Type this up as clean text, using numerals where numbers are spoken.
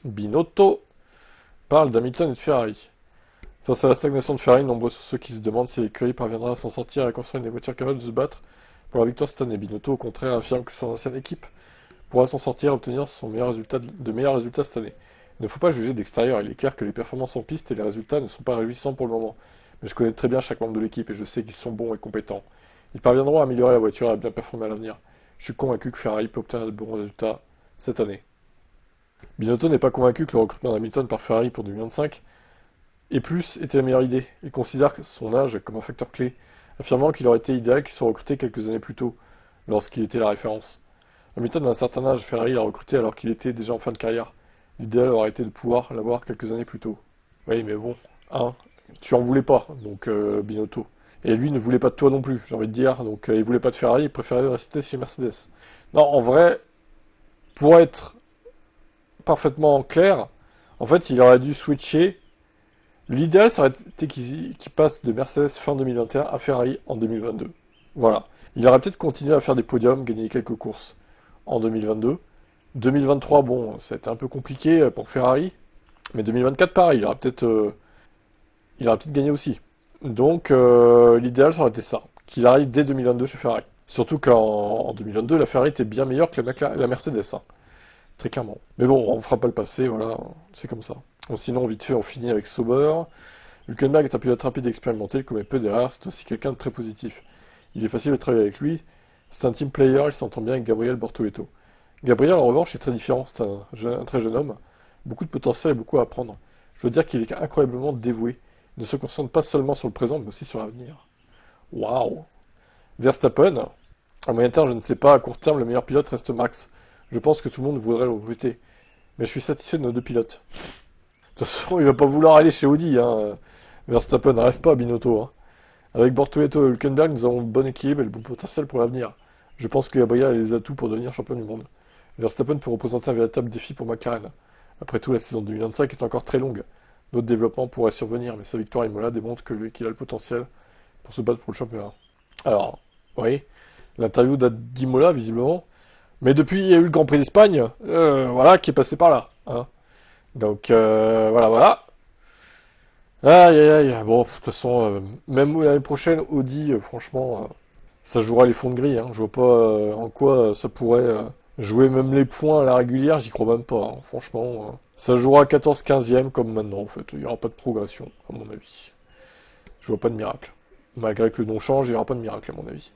Binotto parle d'Hamilton et de Ferrari. Face à la stagnation de Ferrari, nombreux sont ceux qui se demandent si l'écurie parviendra à s'en sortir et à construire des voitures capables de se battre pour la victoire cette année. Binotto, au contraire, affirme que son ancienne équipe pourra s'en sortir et obtenir de meilleurs résultats cette année. Il ne faut pas juger d'extérieur, il est clair que les performances en piste et les résultats ne sont pas réjouissants pour le moment. Mais je connais très bien chaque membre de l'équipe et je sais qu'ils sont bons et compétents. Ils parviendront à améliorer la voiture et à bien performer à l'avenir. Je suis convaincu que Ferrari peut obtenir de bons résultats cette année. Binotto n'est pas convaincu que le recrutement d'Hamilton par Ferrari pour 2025 et plus était la meilleure idée. Il considère son âge comme un facteur clé, affirmant qu'il aurait été idéal qu'il soit recruté quelques années plus tôt, lorsqu'il était la référence. Hamilton a un certain âge, Ferrari l'a recruté alors qu'il était déjà en fin de carrière. L'idéal aurait été de pouvoir l'avoir quelques années plus tôt. Oui, mais bon, hein, tu en voulais pas, donc Binotto. Et lui ne voulait pas de toi non plus, j'ai envie de dire. Donc il voulait pas de Ferrari, il préférait rester chez Mercedes. Non, en vrai, pour être parfaitement clair, en fait, il aurait dû switcher. L'idéal, ça aurait été qu'il passe de Mercedes fin 2021 à Ferrari en 2022. Voilà. Il aurait peut-être continué à faire des podiums, gagner quelques courses en 2022. 2023, bon, ça a été un peu compliqué pour Ferrari. Mais 2024, pareil, il aurait peut-être gagné aussi. Donc, l'idéal, ça aurait été ça. Qu'il arrive dès 2022 chez Ferrari. Surtout qu'en 2022, la Ferrari était bien meilleure que la Mercedes. Hein. Très clairement. Mais bon, on fera pas le passé, voilà, c'est comme ça. Bon, sinon, vite fait, on finit avec Sauber. Hülkenberg est un pilote rapide et expérimenté, il commet peu d'erreurs, c'est aussi quelqu'un de très positif. Il est facile de travailler avec lui, c'est un team player, il s'entend bien avec Gabriel Bortoleto. Gabriel, en revanche, est très différent, c'est un très jeune homme, beaucoup de potentiel et beaucoup à apprendre. Je veux dire qu'il est incroyablement dévoué. Il ne se concentre pas seulement sur le présent, mais aussi sur l'avenir. Waouh! Verstappen, à moyen terme, je ne sais pas, à court terme, le meilleur pilote reste Max. Je pense que tout le monde voudrait le recruter. Mais je suis satisfait de nos deux pilotes. De toute façon, il va pas vouloir aller chez Audi, hein. Verstappen n'arrive pas à Binotto, hein. Avec Bortoleto et Hülkenberg, nous avons une bonne équilibre et le bon potentiel pour l'avenir. Je pense que Gabriel a les atouts pour devenir champion du monde. Verstappen peut représenter un véritable défi pour McLaren. Après tout, la saison 2025 est encore très longue. D'autres développements pourraient survenir, mais sa victoire à Imola démontre qu'il a le potentiel pour se battre pour le championnat. Alors, oui, l'interview date d'Imola, visiblement. Mais depuis, il y a eu le Grand Prix d'Espagne, voilà, qui est passé par là. Hein. Donc, voilà. Aïe, aïe, aïe. Bon, de toute façon, même l'année prochaine, Audi, franchement, ça jouera les fonds de grille. Hein. Je vois pas en quoi ça pourrait jouer même les points à la régulière, j'y crois même pas. Hein. Franchement, ça jouera 14-15e comme maintenant, en fait. Il n'y aura pas de progression, à mon avis. Je vois pas de miracle. Malgré que le nom change, il n'y aura pas de miracle, à mon avis.